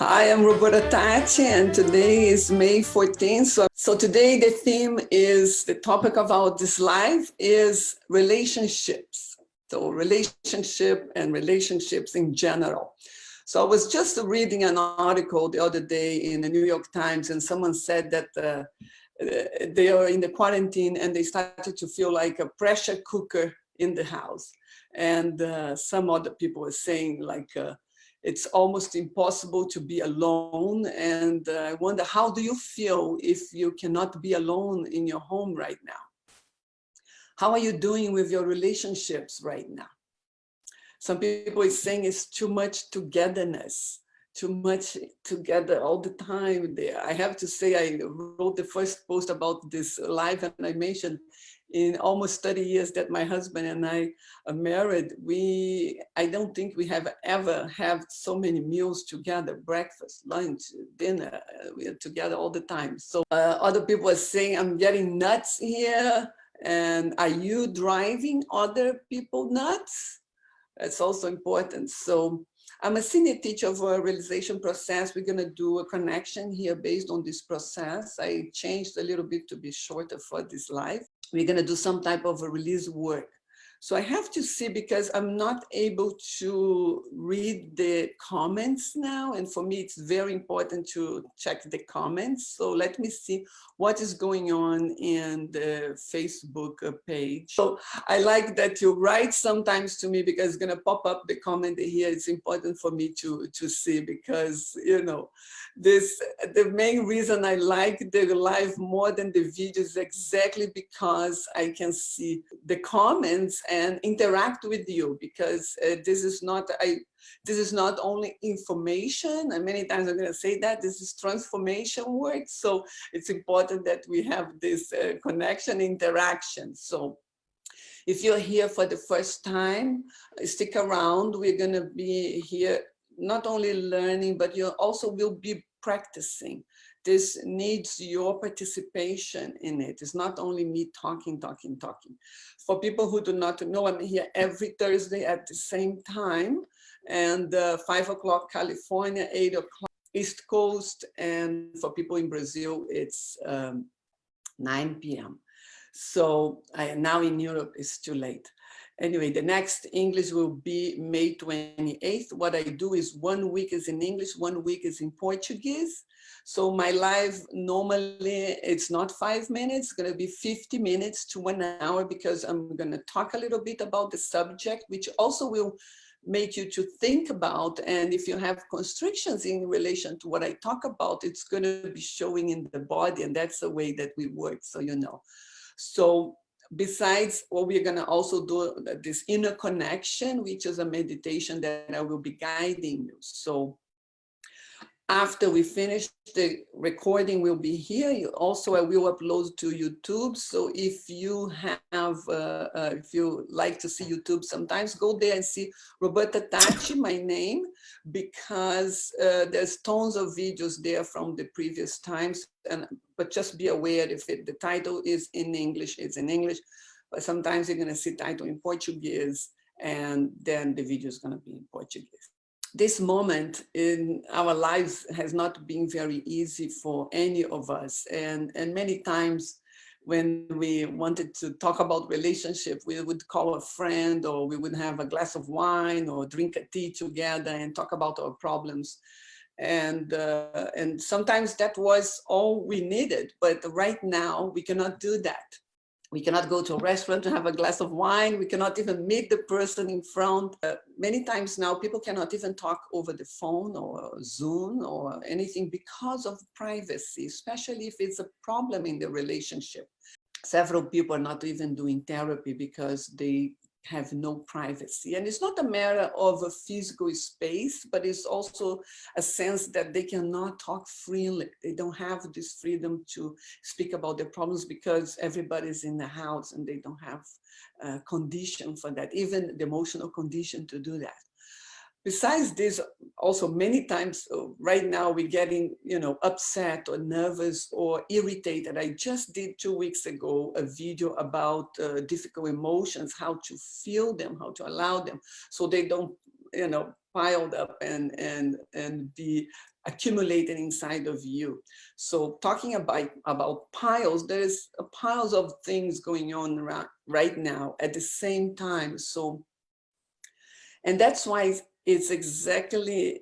Hi, I'm Roberta Tati, and today is May 14th. So today the theme is, the topic of this live is relationships. So relationship and relationships in general. So I was just reading an article the other day in the New York Times, and someone said that they are in the quarantine and they started to feel like a pressure cooker in the house. And some other people were saying it's almost impossible to be alone. And I wonder, how do you feel if you cannot be alone in your home right now? How are you doing with your relationships right now? Some people are saying it's too much togetherness, too much together all the time there. I have to say, I wrote the first post about this live, and I mentioned in almost 30 years that my husband and I are married, I don't think we have ever had so many meals together, breakfast, lunch, dinner, we are together all the time. So other people are saying, I'm getting nuts here. And are you driving other people nuts? That's also important. So I'm a senior teacher of a realization process. We're going to do a connection here based on this process. I changed a little bit to be shorter for this live. We're going to do some type of a release work. So I have to see, because I'm not able to read the comments now. And for me, it's very important to check the comments. So let me see what is going on in the Facebook page. So I like that you write sometimes to me, because it's going to pop up the comment here. It's important for me to see, because, you know, the main reason I like the live more than the video is exactly because I can see the comments and interact with you, because this is not only information, and many times I'm going to say that this is transformation work. So it's important that we have this connection, interaction. So if you're here for the first time, stick around. We're going to be here not only learning, but you also will be practicing. This needs your participation in it. It's not only me talking. For people who do not know, I'm here every Thursday at the same time, and 5 o'clock California, 8 o'clock East Coast, and for people in Brazil, it's 9 p.m. So now in Europe, it's too late. Anyway, the next English will be May 28th. What I do is 1 week is in English, 1 week is in Portuguese. So my live, normally it's not 5 minutes, it's going to be 50 minutes to 1 hour, because I'm going to talk a little bit about the subject, which also will make you to think about. And if you have constrictions in relation to what I talk about, it's going to be showing in the body, and that's the way that we work, so you know. So besides what we're going to also do, this inner connection, which is a meditation that I will be guiding you. So after we finish, the recording will be here. Also, I will upload to YouTube. So if you have, if you like to see YouTube, sometimes go there and see Roberta Tati, my name, because there's tons of videos there from the previous times. But just be aware, if the title is in English, it's in English. But sometimes you're going to see title in Portuguese, and then the video is going to be in Portuguese. This moment in our lives has not been very easy for any of us. And many times when we wanted to talk about relationship, we would call a friend, or we would have a glass of wine or drink a tea together and talk about our problems. And sometimes that was all we needed. But right now we cannot do that. We cannot go to a restaurant to have a glass of wine. We cannot even meet the person in front. Many times now, people cannot even talk over the phone or Zoom or anything, because of privacy, especially if it's a problem in the relationship. Several people are not even doing therapy because they have no privacy. And it's not a matter of a physical space, but it's also a sense that they cannot talk freely. They don't have this freedom to speak about their problems, because everybody's in the house and they don't have a condition for that, even the emotional condition to do that. Besides this, also many times right now we're getting, you know, upset or nervous or irritated. I just did 2 weeks ago a video about difficult emotions, how to feel them, how to allow them, so they don't, you know, piled up and be accumulated inside of you. So talking about piles, there's piles of things going on right now at the same time. So, and that's why it's exactly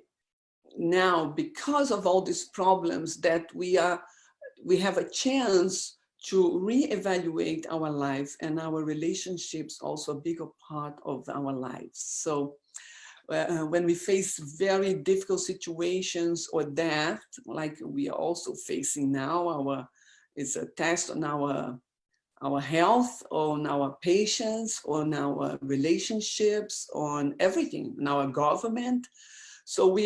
now, because of all these problems, that we have a chance to reevaluate our life, and our relationships also a bigger part of our lives. So when we face very difficult situations or death, like we are also facing now, it's a test on our health, on our patience, on our relationships, on everything, on our government. So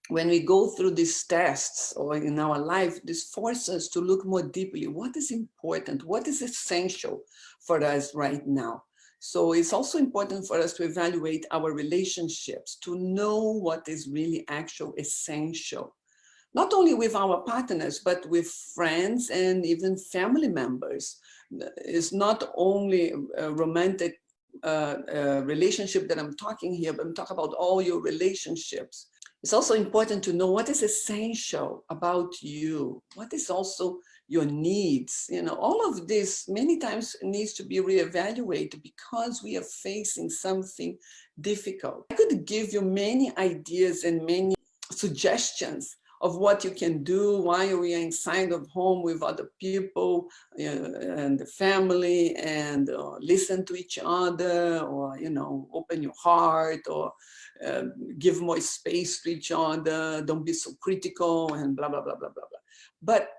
when we go through these tests or in our life, this forces us to look more deeply. What is important? What is essential for us right now? So it's also important for us to evaluate our relationships, to know what is really actual essential, not only with our partners, but with friends and even family members. It's not only a romantic relationship that I'm talking here, but I'm talking about all your relationships. It's also important to know what is essential about you, what is also your needs. You know, all of this many times needs to be reevaluated because we are facing something difficult. I could give you many ideas and many suggestions of what you can do while we are inside of home with other people, and the family, and listen to each other, or open your heart, or give more space to each other, don't be so critical, and blah blah blah blah blah blah. But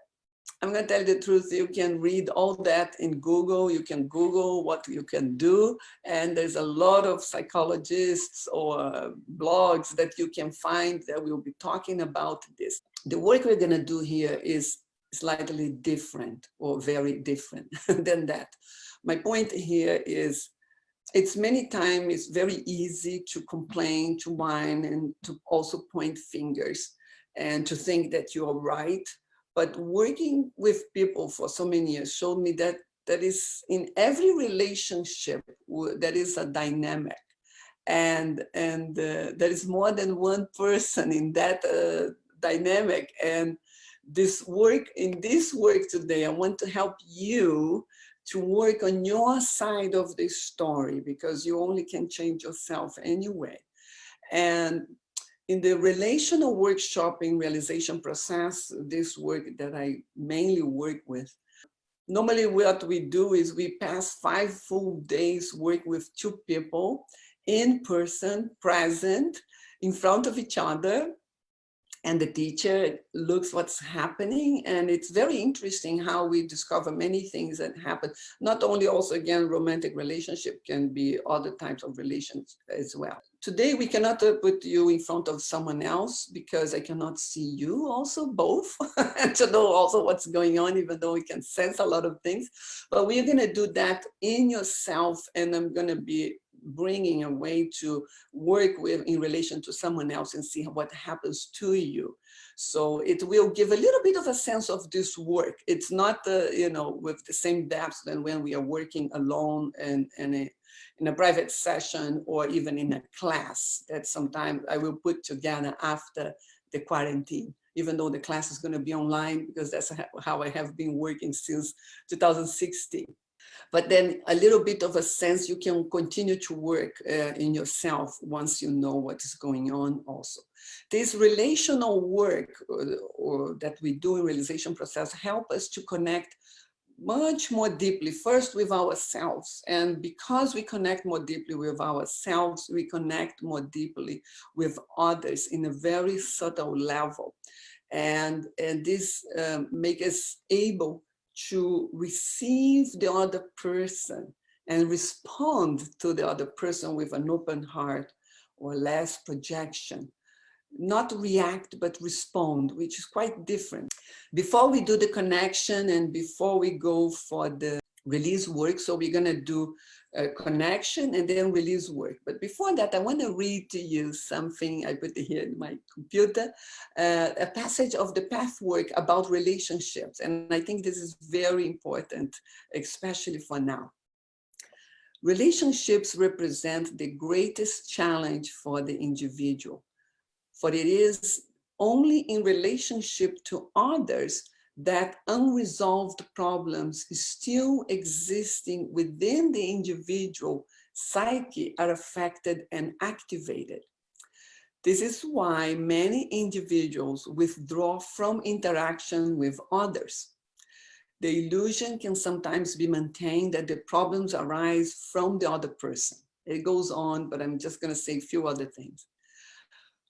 I'm going to tell you the truth, you can read all that in Google. You can Google what you can do. And there's a lot of psychologists or blogs that you can find that will be talking about this. The work we're going to do here is slightly different, or very different than that. My point here is, it's many times it's very easy to complain, to whine, and to also point fingers and to think that you are right. But working with people for so many years showed me that is in every relationship, there is a dynamic, and there is more than one person in that dynamic. And in this work today, I want to help you to work on your side of the story, because you only can change yourself anyway. And in the relational workshopping realization process, this work that I mainly work with, normally what we do is we pass 5 full days work with 2 people in person, present, in front of each other, and the teacher looks what's happening. And it's very interesting how we discover many things that happen. Not only also, again, romantic relationship, can be other types of relations as well. Today, we cannot put you in front of someone else because I cannot see you also, both, to know also what's going on, even though we can sense a lot of things. But we're going to do that in yourself, and I'm going to be bringing a way to work with in relation to someone else and see what happens to you. So it will give a little bit of a sense of this work. It's not, with the same depth than when we are working alone and in a private session, or even in a class that sometimes I will put together after the quarantine, even though the class is going to be online, because that's how I have been working since 2016. But then a little bit of a sense you can continue to work in yourself once you know what is going on also. This relational work or that we do in realization process help us to connect much more deeply, first with ourselves. And because we connect more deeply with ourselves, we connect more deeply with others in a very subtle level. And this makes us able to receive the other person and respond to the other person with an open heart, or less projection. Not react, but respond, which is quite different. Before we do the connection and before we go for the release work, so we're going to do a connection and then release work. But before that, I want to read to you something I put here in my computer, a passage of the path work about relationships. And I think this is very important, especially for now. Relationships represent the greatest challenge for the individual, for it is only in relationship to others that unresolved problems still existing within the individual psyche are affected and activated. This is why many individuals withdraw from interaction with others. The illusion can sometimes be maintained that the problems arise from the other person. It goes on, but I'm just going to say a few other things.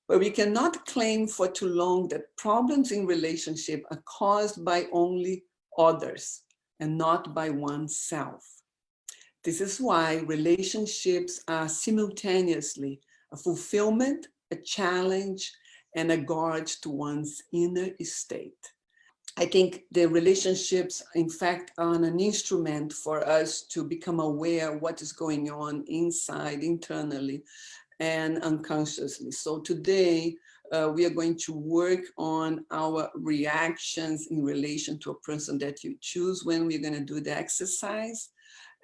But we cannot claim for too long that problems in relationship are caused by only others and not by oneself. This is why relationships are simultaneously a fulfillment, a challenge, and a guard to one's inner state. I think the relationships, in fact, are an instrument for us to become aware of what is going on inside, internally, and unconsciously. So today, we are going to work on our reactions in relation to a person that you choose when we're going to do the exercise.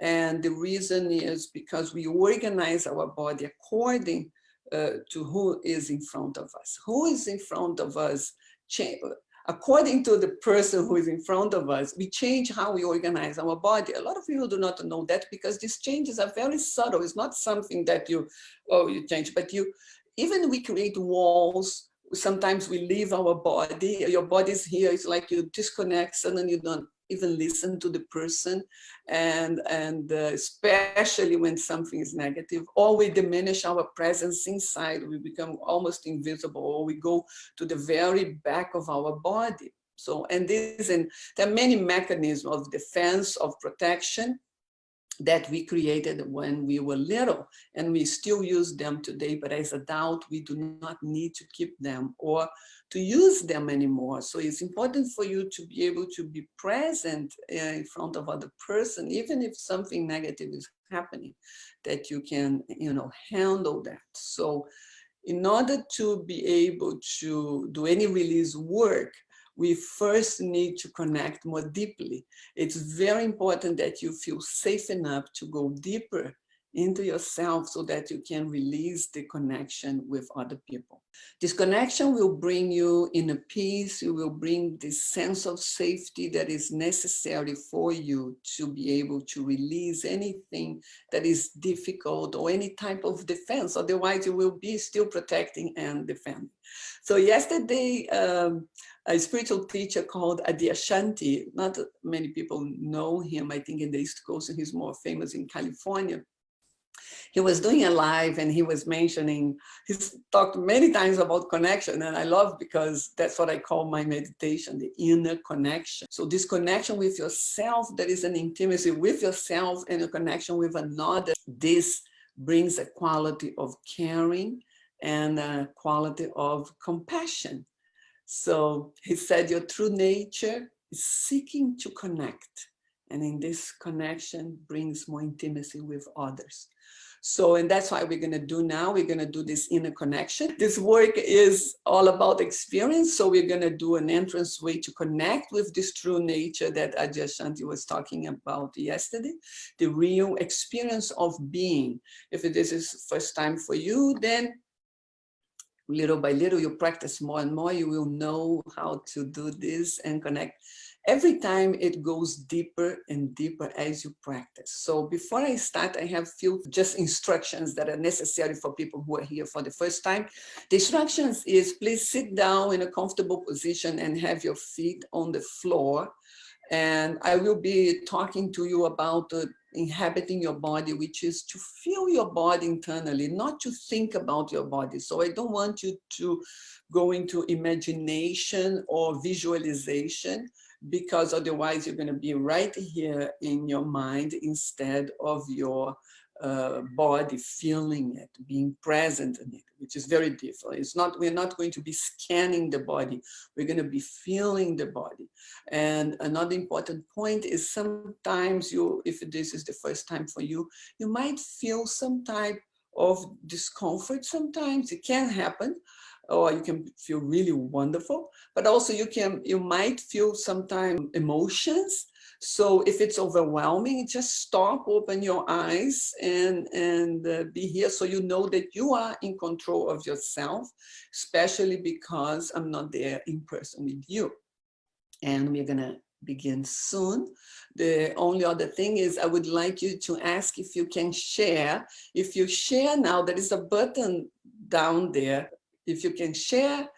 And the reason is because we organize our body according to who is in front of us. Who is in front of us, according to the person who is in front of us, we change how we organize our body. A lot of people do not know that because these changes are very subtle. It's not something that you change, but even we create walls. Sometimes we leave our body, your body's here, it's like you disconnect, suddenly you don't even listen to the person, and especially when something is negative, or we diminish our presence inside, we become almost invisible, or we go to the very back of our body. So, and there are many mechanisms of defense, of protection, that we created when we were little, and we still use them today, but as adults, we do not need to keep them or to use them anymore. So it's important for you to be able to be present in front of other person, even if something negative is happening, that you can, handle that. So in order to be able to do any release work, we first need to connect more deeply. It's very important that you feel safe enough to go deeper into yourself so that you can release the connection with other people. This connection will bring you inner peace. It will bring this sense of safety that is necessary for you to be able to release anything that is difficult or any type of defense. Otherwise, you will be still protecting and defending. So yesterday, a spiritual teacher called Adyashanti, not many people know him, I think in the East Coast, and he's more famous in California. He was doing a live and he was mentioning, he's talked many times about connection, and I love because that's what I call my meditation, the inner connection. So this connection with yourself, there is an intimacy with yourself and a connection with another. This brings a quality of caring and a quality of compassion. So he said, your true nature is seeking to connect. And in this connection brings more intimacy with others. So, and that's why we're going to do now. We're going to do this inner connection. This work is all about experience. So we're going to do an entrance way to connect with this true nature that Adyashanti was talking about yesterday, the real experience of being. If this is first time for you, then little by little, you practice more and more, you will know how to do this and connect. Every time it goes deeper and deeper as you practice. So before I start, I have few just instructions that are necessary for people who are here for the first time. The instructions is please sit down in a comfortable position and have your feet on the floor. And I will be talking to you about inhabiting your body, which is to feel your body internally, not to think about your body. So I don't want you to go into imagination or visualization, because otherwise you're going to be right here in your mind instead of your body feeling it, being present in it, which is very different. It's not, we're not going to be scanning the body. We're going to be feeling the body. And another important point is sometimes you, if this is the first time for you, you might feel some type of discomfort sometimes. It can happen. or you can feel really wonderful, but also you might feel sometimes emotions. So if it's overwhelming, just stop, open your eyes, and be here, so you know that you are in control of yourself, especially because I'm not there in person with you. And we're gonna begin soon. The only other thing is I would like you to ask if you can share. If you share now, there is a button down there. If you can share,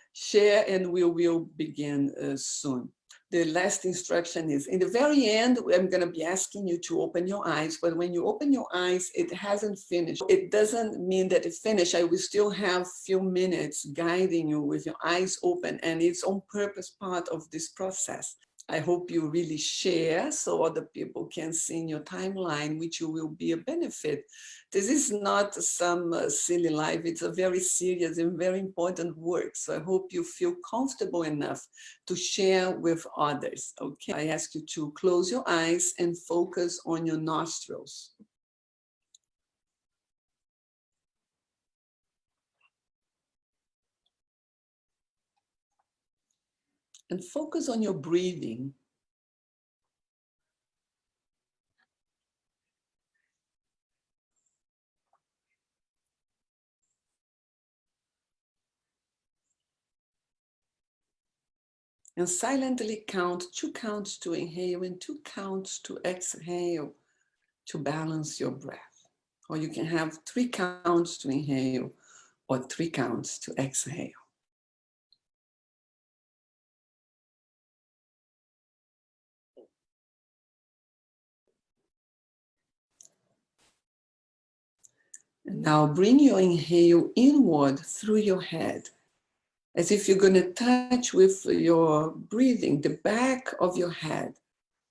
and we will begin soon. The last instruction is, in the very end, I'm going to be asking you to open your eyes, but when you open your eyes, it hasn't finished. It doesn't mean that it finished. I will still have a few minutes guiding you with your eyes open, and it's on purpose part of this process. I hope you really share so other people can see in your timeline, which will be a benefit. This is not some silly life. It's a very serious and very important work. So I hope you feel comfortable enough to share with others. Okay, I ask you to close your eyes and focus on your nostrils. And focus on your breathing. And silently count 2 counts to inhale and 2 counts to exhale to balance your breath. Or you can have 3 counts to inhale or 3 counts to exhale. And now bring your inhale inward through your head, as if you're going to touch with your breathing the back of your head,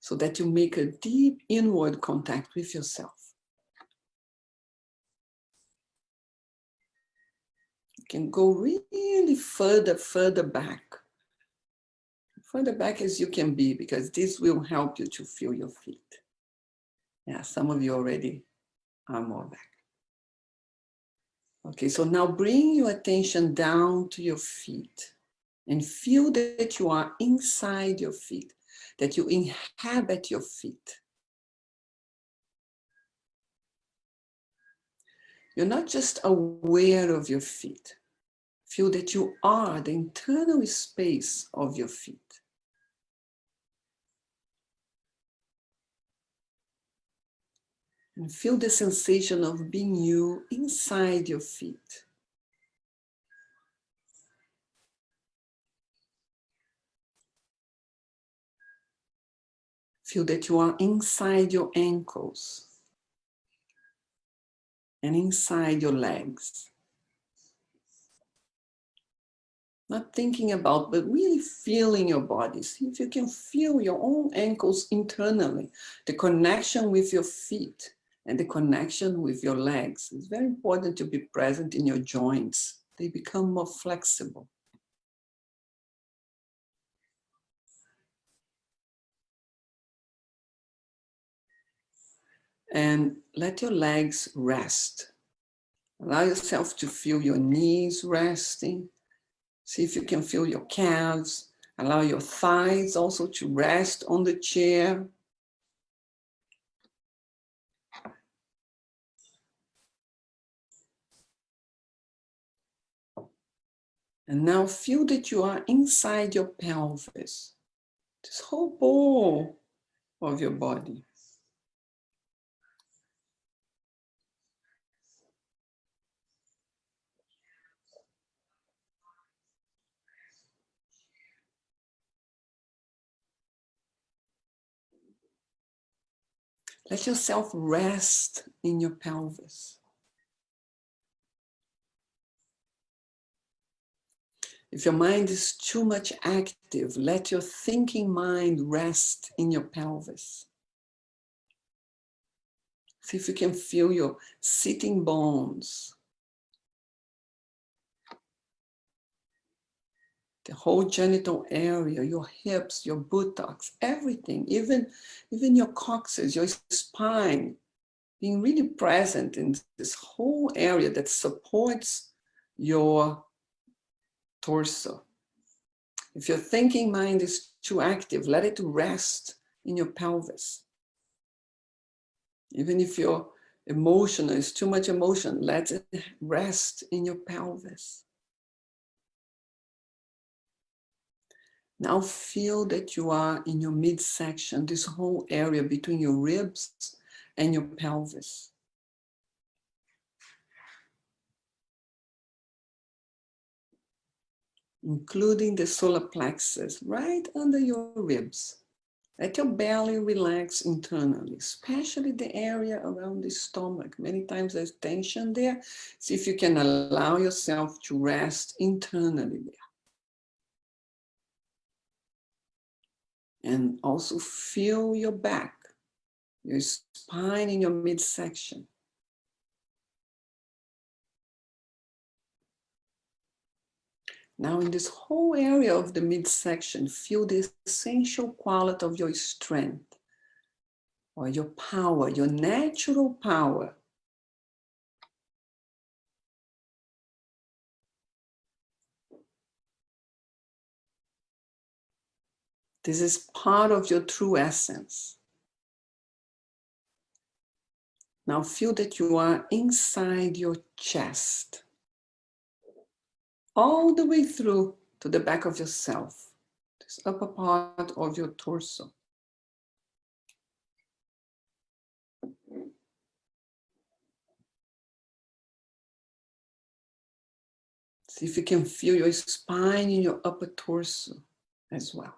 so that you make a deep inward contact with yourself. You can go really further back as you can be, because this will help you to feel your feet. Yeah, some of you already are more back. Okay, so now bring your attention down to your feet and feel that you are inside your feet, that you inhabit your feet. You're not just aware of your feet. Feel that you are the internal space of your feet. And feel the sensation of being you inside your feet. Feel that you are inside your ankles and inside your legs. Not thinking about, but really feeling your body. See if you can feel your own ankles internally, the connection with your feet and the connection with your legs. It's very important to be present in your joints. They become more flexible. And let your legs rest. Allow yourself to feel your knees resting. See if you can feel your calves. Allow your thighs also to rest on the chair. And now feel that you are inside your pelvis, this whole ball of your body. Let yourself rest in your pelvis. If your mind is too much active, let your thinking mind rest in your pelvis. See if you can feel your sitting bones, the whole genital area, your hips, your buttocks, everything, even your coccyx, your spine, being really present in this whole area that supports your torso. If your thinking mind is too active, let it rest in your pelvis. Even if your emotion is too much emotion, let it rest in your pelvis. Now feel that you are in your midsection, this whole area between your ribs and your pelvis. Including the solar plexus right under your ribs. Let your belly relax internally, especially the area around the stomach. Many times there's tension there. See if you can allow yourself to rest internally there. And also feel your back, your spine in your midsection. Now in this whole area of the midsection, feel the essential quality of your strength or your power, your natural power. This is part of your true essence. Now feel that you are inside your chest, all the way through to the back of yourself, this upper part of your torso. See if you can feel your spine in your upper torso as well.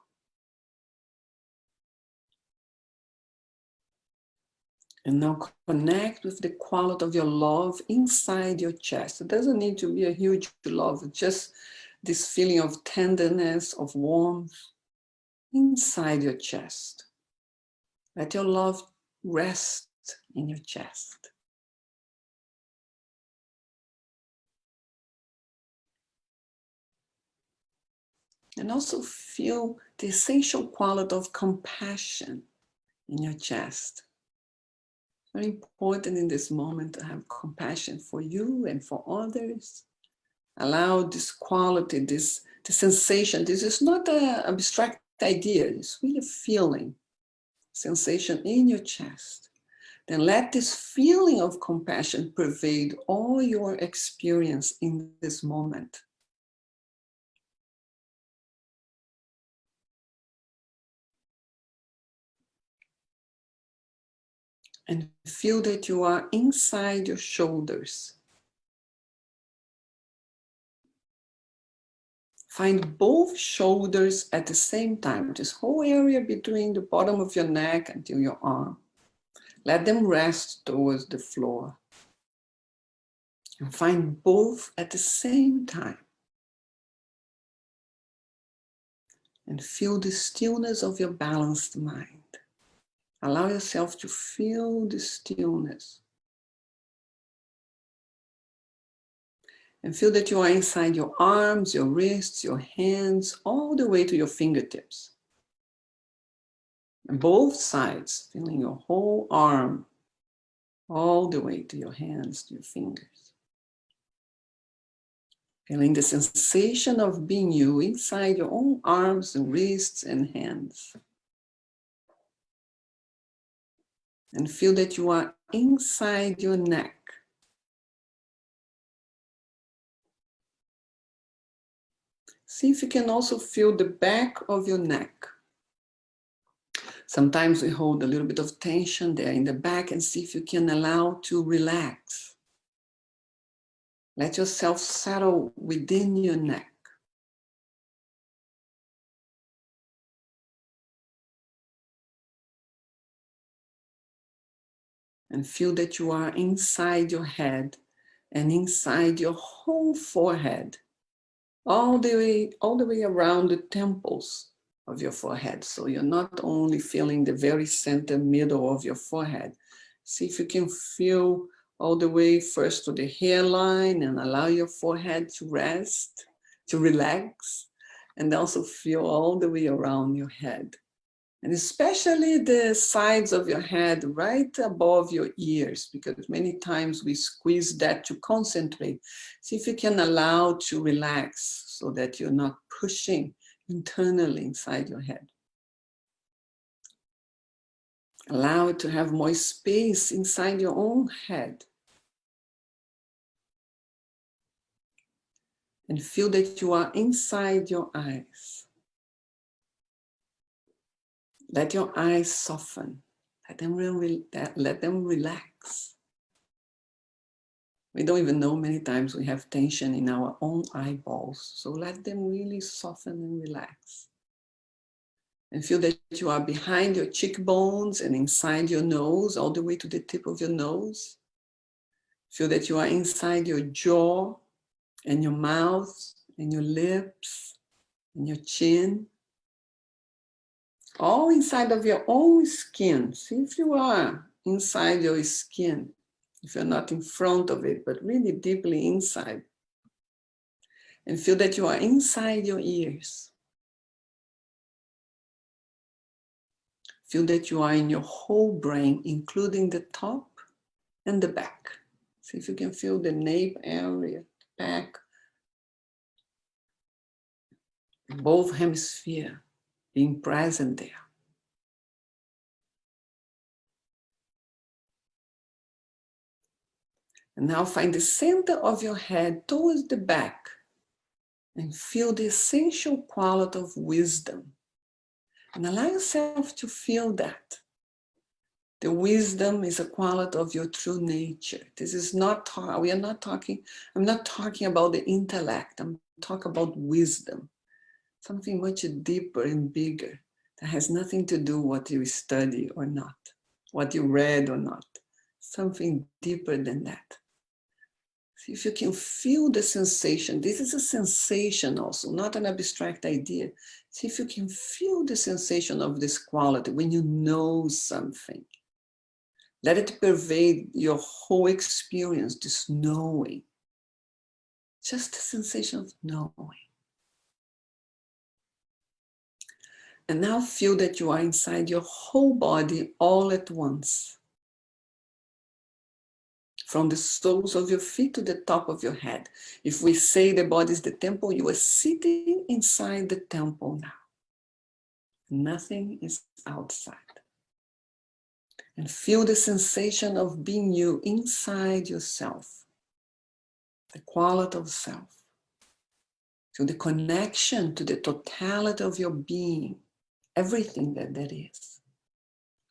And now connect with the quality of your love inside your chest. It doesn't need to be a huge love, just this feeling of tenderness, of warmth inside your chest. Let your love rest in your chest. And also feel the essential quality of compassion in your chest. Very important in this moment to have compassion for you and for others. Allow this quality, this sensation. This is not an abstract idea. It's really a feeling, sensation in your chest. Then let this feeling of compassion pervade all your experience in this moment. And feel that you are inside your shoulders. Find both shoulders at the same time, this whole area between the bottom of your neck until your arm. Let them rest towards the floor. And find both at the same time. And feel the stillness of your balanced mind. Allow yourself to feel the stillness. And feel that you are inside your arms, your wrists, your hands, all the way to your fingertips. And both sides, feeling your whole arm, all the way to your hands, to your fingers. Feeling the sensation of being you inside your own arms and wrists and hands. And feel that you are inside your neck. See if you can also feel the back of your neck. Sometimes we hold a little bit of tension there in the back and see if you can allow to relax. Let yourself settle within your neck. And feel that you are inside your head and inside your whole forehead, all the way around the temples of your forehead. So you're not only feeling the very center middle of your forehead. See if you can feel all the way first to the hairline and allow your forehead to rest, to relax, and also feel all the way around your head. And especially the sides of your head right above your ears, because many times we squeeze that to concentrate. See if you can allow to relax so that you're not pushing internally inside your head. Allow it to have more space inside your own head. And feel that you are inside your eyes. Let your eyes soften. Let them relax. We don't even know many times we have tension in our own eyeballs. So let them really soften and relax. And feel that you are behind your cheekbones and inside your nose, all the way to the tip of your nose. Feel that you are inside your jaw and your mouth and your lips and your chin. All inside of your own skin. See if you are inside your skin. If you're not in front of it, but really deeply inside. And feel that you are inside your ears. Feel that you are in your whole brain, including the top and the back. See if you can feel the nape area, back, both hemispheres being present there. And now find the center of your head towards the back and feel the essential quality of wisdom. And allow yourself to feel that. The wisdom is a quality of your true nature. This is not, we are not talking, I'm not talking about the intellect, I'm talking about wisdom. Something much deeper and bigger that has nothing to do with what you study or not, what you read or not. Something deeper than that. See if you can feel the sensation. This is a sensation also, not an abstract idea. See if you can feel the sensation of this quality when you know something. Let it pervade your whole experience, this knowing. Just the sensation of knowing. And now feel that you are inside your whole body all at once. From the soles of your feet to the top of your head. If we say the body is the temple, you are sitting inside the temple now. Nothing is outside. And feel the sensation of being you inside yourself. The quality of self. Feel the connection to the totality of your being. Everything that is.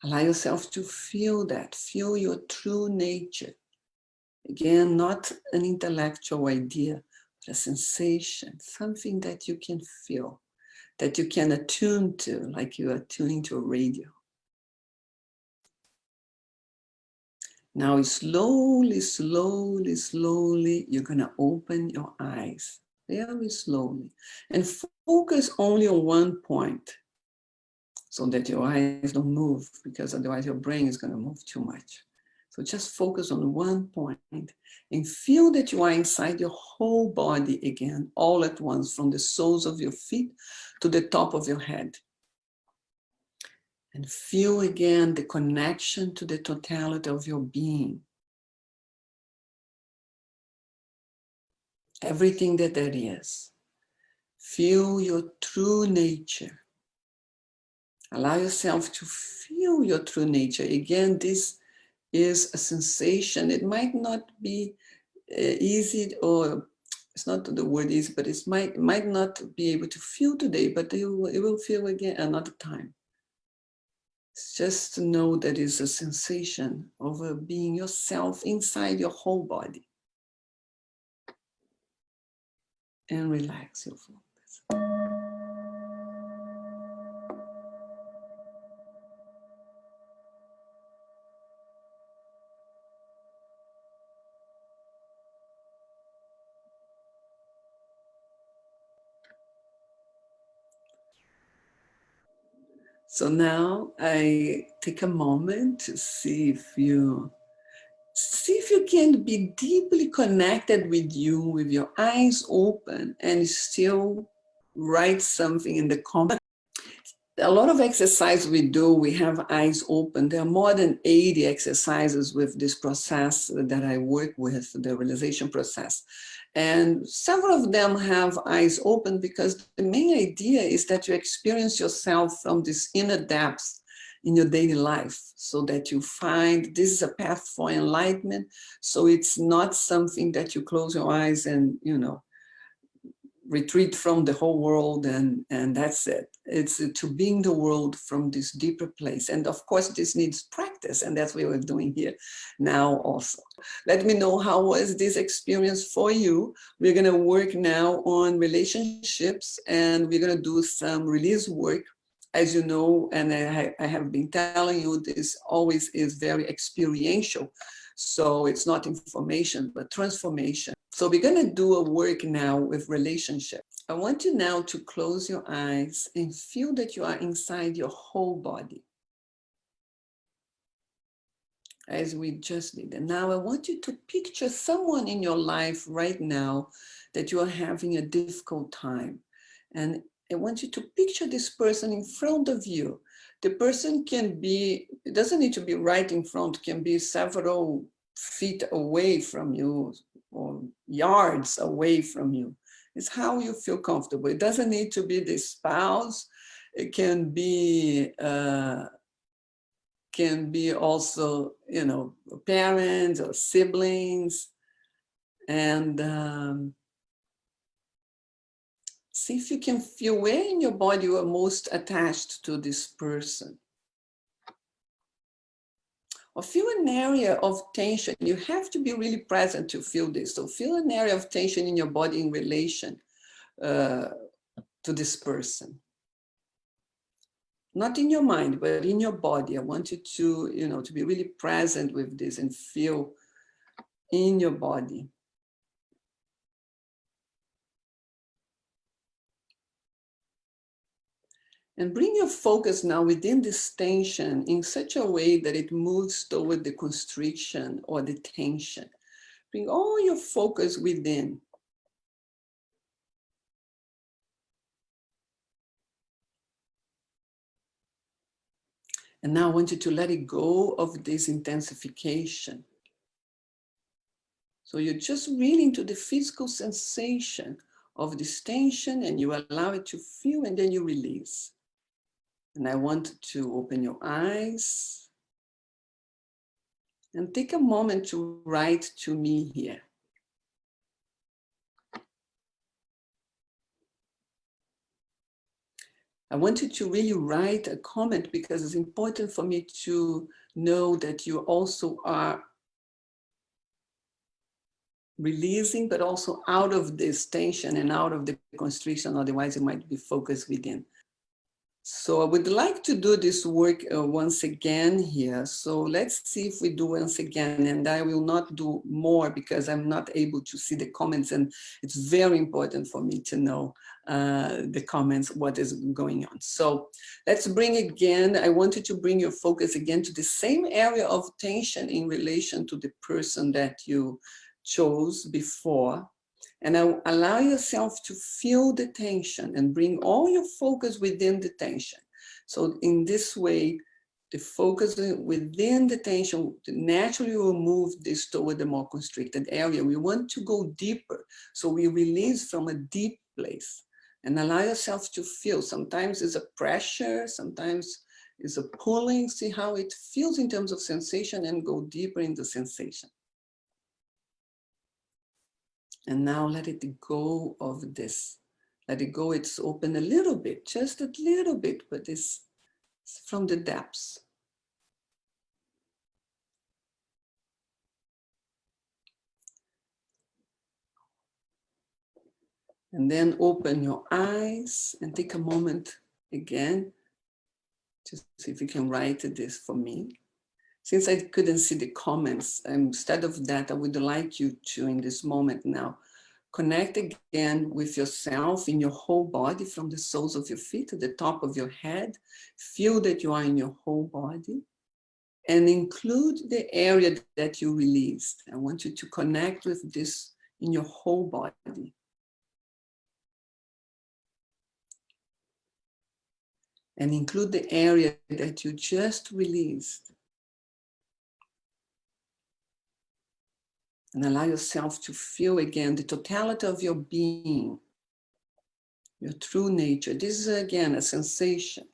Allow yourself to feel that. Feel your true nature. Again, not an intellectual idea, but a sensation, something that you can feel, that you can attune to, like you are tuning to a radio. Now slowly, slowly, slowly, you're gonna open your eyes, very slowly, and focus only on one point, so that your eyes don't move, because otherwise your brain is gonna move too much. So just focus on one point and feel that you are inside your whole body again, all at once, from the soles of your feet to the top of your head. And feel again the connection to the totality of your being. Everything that there is. Feel your true nature. Allow yourself to feel your true nature. Again, this is a sensation. It might not be easy, or it's not the word easy, but it might not be able to feel today, but it will feel again another time. It's just to know that it's a sensation of being yourself inside your whole body. And relax your focus. So now I take a moment to see if you can be deeply connected with you, with your eyes open, and still write something in the comment. a lot of exercise we do, we have eyes open. There are more than 80 exercises with this process that I work with, the realization process. And several of them have eyes open because the main idea is that you experience yourself from this inner depths in your daily life, so that you find this is a path for enlightenment. So it's not something that you close your eyes and, retreat from the whole world and that's it. It's to be in the world from this deeper place. And of course, this needs practice, and that's what we're doing here now also. Let me know how was this experience for you. We're going to work now on relationships, and we're going to do some release work. As you know, and I have been telling you, this always is very experiential. So it's not information, but transformation. So we're going to do a work now with relationship. I want you now to close your eyes and feel that you are inside your whole body, as we just did. And now I want you to picture someone in your life right now that you are having a difficult time. And I want you to picture this person in front of you. The person can be, it doesn't need to be right in front, can be several feet away from you or yards away from you. It's how you feel comfortable. It doesn't need to be the spouse. It can be also, parents or siblings. And see if you can feel where in your body you are most attached to this person. Or feel an area of tension. You have to be really present to feel this. So feel an area of tension in your body in relation to this person. Not in your mind, but in your body. I want you to, to be really present with this and feel in your body. And bring your focus now within this tension in such a way that it moves toward the constriction or the tension. Bring all your focus within. And now I want you to let it go of this intensification. So you're just really into the physical sensation of this tension, and you allow it to feel, and then you release. And I want to open your eyes and take a moment to write to me here. I want you to really write a comment, because it's important for me to know that you also are releasing, but also out of this tension and out of the constriction, otherwise you might be focused within. So I would like to do this work once again here. So let's see if we do once again, and I will not do more because I'm not able to see the comments, and it's very important for me to know the comments, what is going on. So let's bring again, I want you to bring your focus again to the same area of tension in relation to the person that you chose before. And allow yourself to feel the tension and bring all your focus within the tension. So in this way, the focus within the tension naturally will move this toward the more constricted area. We want to go deeper. So we release from a deep place and allow yourself to feel. Sometimes it's a pressure, sometimes it's a pulling. See how it feels in terms of sensation and go deeper in the sensation. And now let it go of this. Let it go, it's open a little bit, just a little bit, but it's from the depths. And then open your eyes and take a moment again to see if you can write this for me. Since I couldn't see the comments, instead of that, I would like you to, in this moment now, connect again with yourself in your whole body, from the soles of your feet to the top of your head. Feel that you are in your whole body, and include the area that you released. I want you to connect with this in your whole body. and include the area that you just released. And allow yourself to feel again the totality of your being, your true nature. This is again a sensation.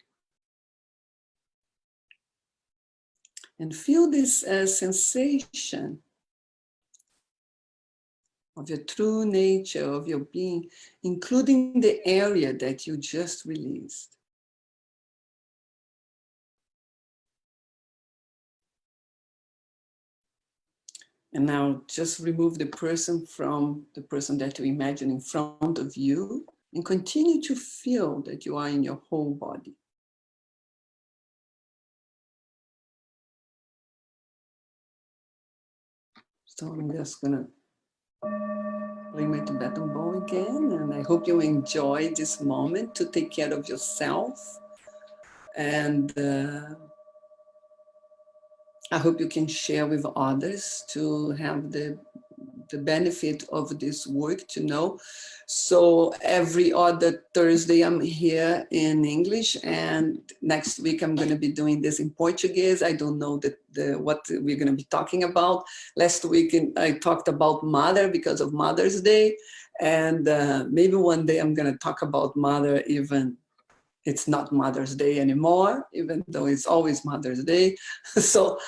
And feel this sensation of your true nature, of your being, including the area that you just released. And now just remove the person from the person that you imagine in front of you and continue to feel that you are in your whole body. So I'm just gonna play my Tibetan bowl again, and I hope you enjoy this moment to take care of yourself. And I hope you can share with others to have the benefit of this work, to know. So every other Thursday I'm here in English, and next week I'm going to be doing this in Portuguese. I don't know what we're going to be talking about. Last week I talked about mother because of Mother's Day, and maybe one day I'm going to talk about mother, even it's not Mother's Day anymore, even though it's always Mother's Day. So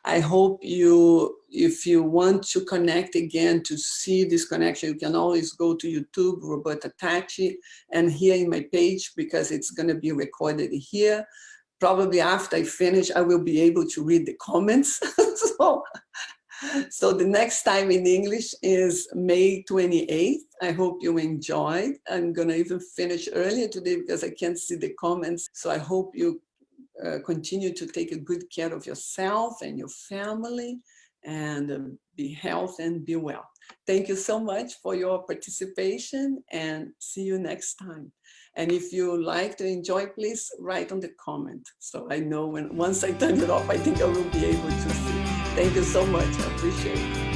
I hope you, if you want to connect again, to see this connection, you can always go to YouTube, Roberta Tati, and here in my page, because it's going to be recorded here. Probably after I finish, I will be able to read the comments. So the next time in English is May 28th. I hope you enjoyed. I'm going to even finish earlier today because I can't see the comments. So I hope you continue to take a good care of yourself and your family, and be healthy and be well. Thank you so much for your participation, and see you next time. And if you like to enjoy, please write on the comment, so I know once I turn it off, I think I will be able to see. Thank you so much. I appreciate it.